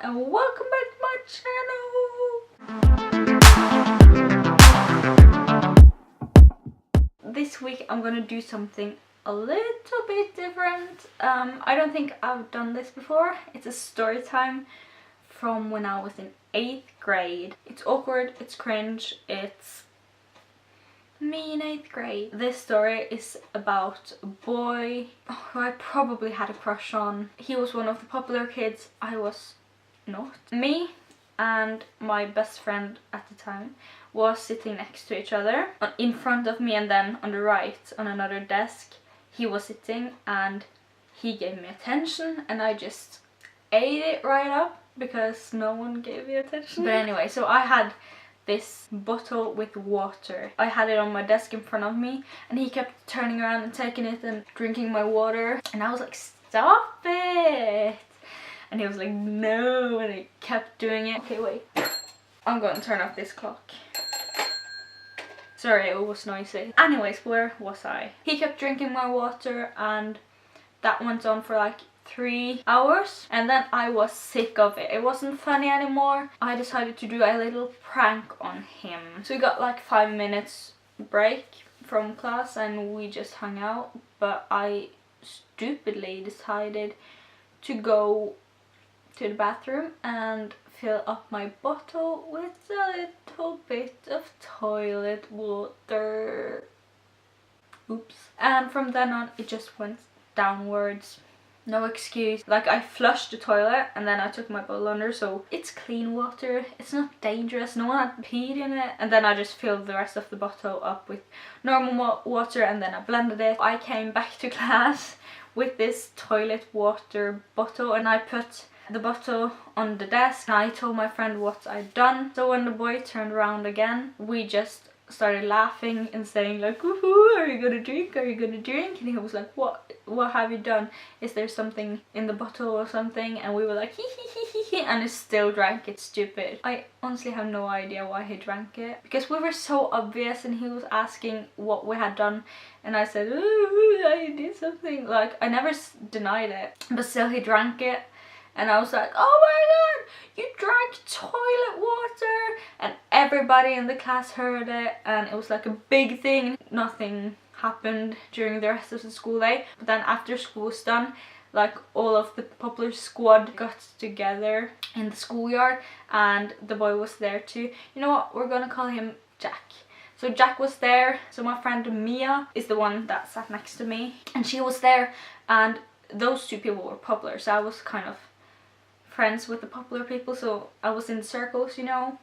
and welcome back to my channel! This week I'm gonna do something a little bit different. I don't think I've done this before. It's a story time from when I was in 8th grade. It's awkward, it's cringe, it's me in 8th grade. This story is about a boy who I probably had a crush on. He was one of the popular kids, I was not. Me and my best friend at the time was sitting next to each other. In front of me, and then on the right on another desk he was sitting, and he gave me attention and I just ate it right up because no one gave me attention. But anyway, so I had this bottle with water. I had it on my desk in front of me and he kept turning around and taking it and drinking my water, and I was like, stop it! And he was like, no, and he kept doing it. Okay, wait, I'm going to turn off this clock. Sorry, it was noisy. Anyways, where was I? He kept drinking my water and that went on for like 3 hours, and then I was sick of it. It wasn't funny anymore. I decided to do a little prank on him. So we got like 5 minutes break from class and we just hung out, but I stupidly decided to go to the bathroom and fill up my bottle with a little bit of toilet water. Oops. And from then on it just went downwards. No excuse. Like, I flushed the toilet and then I took my bottle under, so it's clean water. It's not dangerous. No one had peed in it. And then I just filled the rest of the bottle up with normal water and then I blended it. I came back to class with this toilet water bottle and I put the bottle on the desk and I told my friend what I'd done. So when the boy turned around again, we just started laughing and saying like, woohoo, are you gonna drink? Are you gonna drink? And he was like, what have you done? Is there something in the bottle or something? And we were like, hee hee hee hee hee, and he still drank it, stupid. I honestly have no idea why he drank it, because we were so obvious and he was asking what we had done and I said, ooh, I did something. Like, I never denied it, but still he drank it. And I was like, oh my god, you drank toilet water! And everybody in the class heard it and it was like a big thing. Nothing happened during the rest of the school day. But then after school was done, like, all of the popular squad got together in the schoolyard and the boy was there too. You know what, we're gonna call him Jack. So Jack was there. So my friend Mia is the one that sat next to me and she was there, and those two people were popular, so I was kind of friends with the popular people, so I was in circles, you know,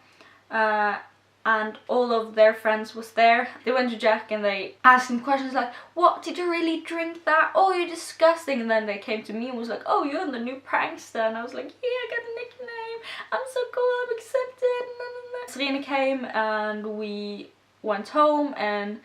and all of their friends was there. They went to Jack and they asked him questions like, what, did you really drink that? Oh, you're disgusting. And then they came to me and was like, oh, you're the new prankster. And I was like, yeah, I got a nickname, I'm so cool, I'm accepted. Serena came and we went home and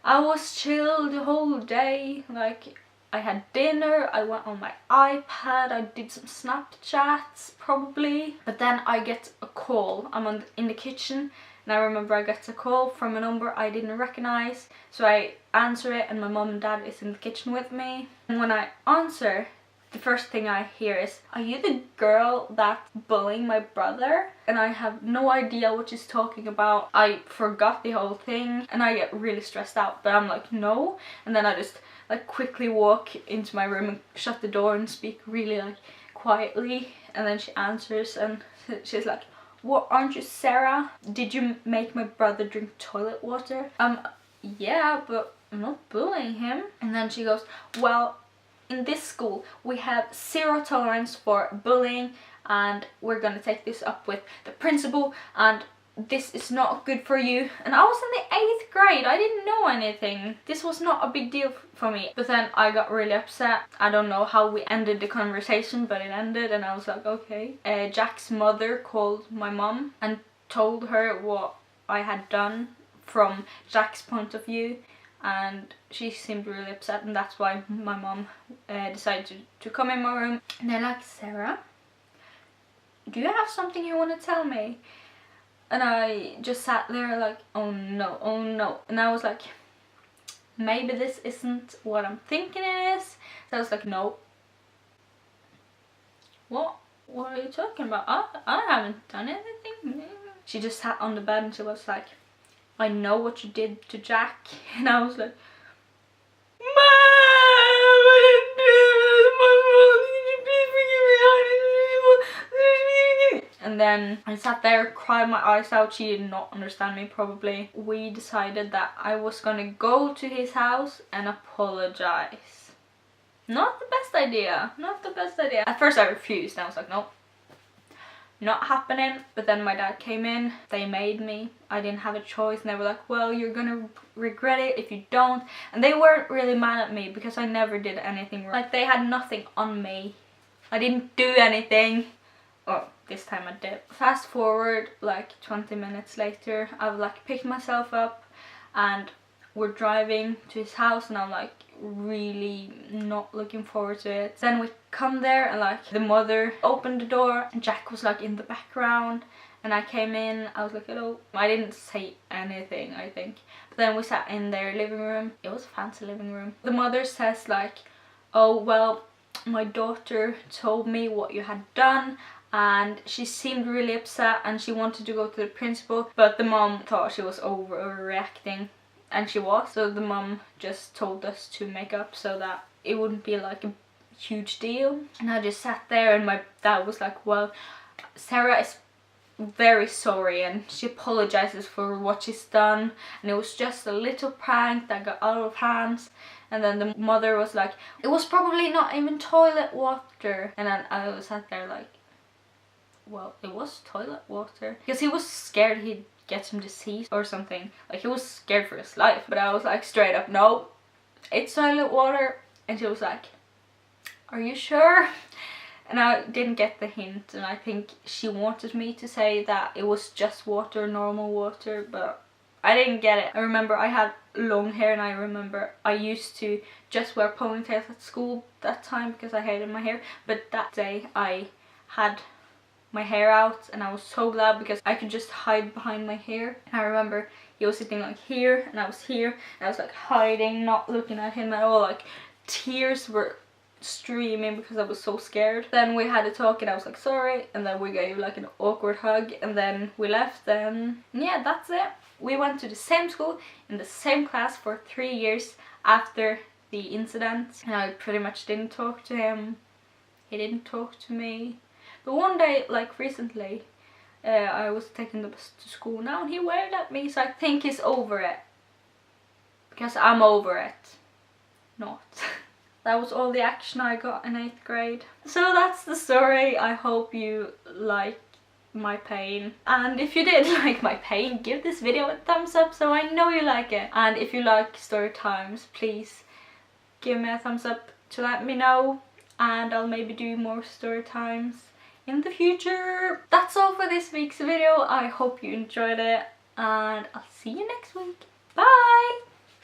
I was chill the whole day. Like, I had dinner, I went on my iPad, I did some Snapchats probably. But then I get a call. I'm in the kitchen and I remember I get a call from a number I didn't recognize. So I answer it and my mom and dad is in the kitchen with me. And when I answer, the first thing I hear is, are you the girl that's bullying my brother? And I have no idea what she's talking about. I forgot the whole thing and I get really stressed out, but I'm like, no. And then I just like quickly walk into my room and shut the door and speak really like quietly. And then she answers and she's like, what, aren't you Sarah? Did you make my brother drink toilet water? Yeah, but I'm not bullying him. And then she goes, well, in this school we have 0 tolerance for bullying and we're gonna take this up with the principal and this is not good for you. And I was in the 8th grade, I didn't know anything. This was not a big deal for me. But then I got really upset. I don't know how we ended the conversation, but it ended and I was like, okay. Jack's mother called my mom and told her what I had done from Jack's point of view, and she seemed really upset, and that's why my mom decided to come in my room. And they're like, Sarah, do you have something you want to tell me? And I just sat there like, oh no, oh no. And I was like, maybe this isn't what I'm thinking it is. So I was like, no. What? what are you talking about? I haven't done anything. She just sat on the bed and she was like, I know what you did to Jack. And I was like, and then I sat there, cried my eyes out. She did not understand me probably. We decided that I was gonna go to his house and apologize. Not the best idea. Not the best idea. At first I refused and I was like, nope, not happening. But then my dad came in, they made me. I didn't have a choice and they were like, well, you're gonna regret it if you don't. And they weren't really mad at me because I never did anything wrong. Like, they had nothing on me. I didn't do anything. Oh, this time I did. Fast forward like 20 minutes later, I've like picked myself up and we're driving to his house and I'm like really not looking forward to it. Then we come there and like the mother opened the door and Jack was like in the background and I came in. I was like, hello. I didn't say anything, I think. But then we sat in their living room. It was a fancy living room. The mother says like, oh well, my daughter told me what you had done and she seemed really upset and she wanted to go to the principal, but the mom thought she was overreacting, and she was. So the mom just told us to make up so that it wouldn't be like a huge deal. And I just sat there and my dad was like, well, Sarah is very sorry and she apologizes for what she's done and it was just a little prank that got out of hands. And then the mother was like, it was probably not even toilet water. And then I sat there like, well, it was toilet water. Because he was scared he'd get some disease or something. Like, he was scared for his life. But I was like straight up, no, it's toilet water. And she was like, are you sure? And I didn't get the hint, and I think she wanted me to say that it was just water, normal water, but I didn't get it. I remember I had long hair and I remember I used to just wear ponytails at school that time because I hated my hair, but that day I had my hair out and I was so glad because I could just hide behind my hair. And I remember he was sitting like here and I was here and I was like hiding, not looking at him at all. Like, tears were streaming because I was so scared. Then we had a talk and I was like sorry, and then we gave like an awkward hug and then we left. Then yeah, that's it. We went to the same school in the same class for 3 years after the incident, and I pretty much didn't talk to him. He didn't talk to me. But one day, like recently, I was taking the bus to school now and he waved at me, so I think he's over it. Because I'm over it. Not. That was all the action I got in 8th grade. So that's the story. I hope you like my pain. And if you did like my pain, give this video a thumbs up so I know you like it. And if you like story times, please give me a thumbs up to let me know. And I'll maybe do more story times in the future. That's all for this week's video. I hope you enjoyed it and I'll see you next week. Bye!